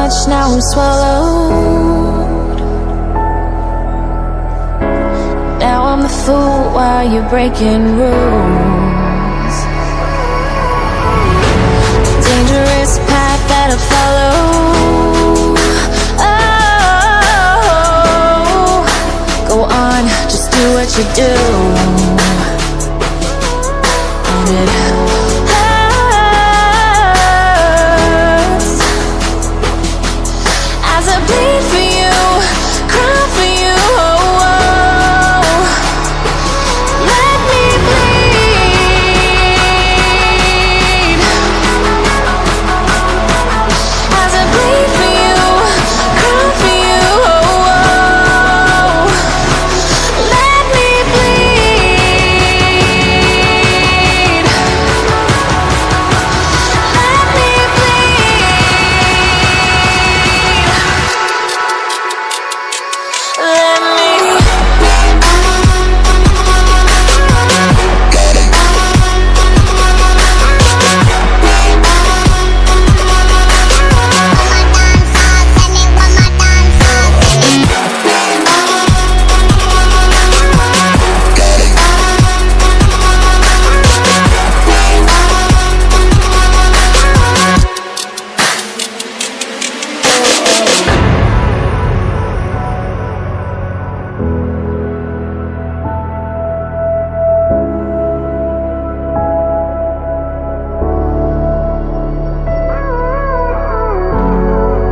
much, now I'm swallowed. Now I'm the fool while you're breaking rules. Dangerous path that I follow. Oh, go on, just do what you do. And it hurts as I bleed for you, cry for you. Oh, oh. Let me bleed as I bleed for you, cry for you. Oh, oh. Let me bleed. Let me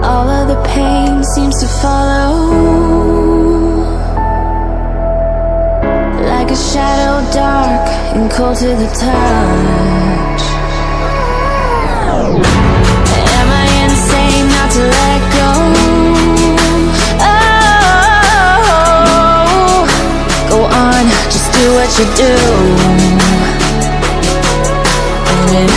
all of the pain seems to follow like a shadow, dark and cold to the touch. Am I insane not to let go? Oh, go on, just do what you do. And it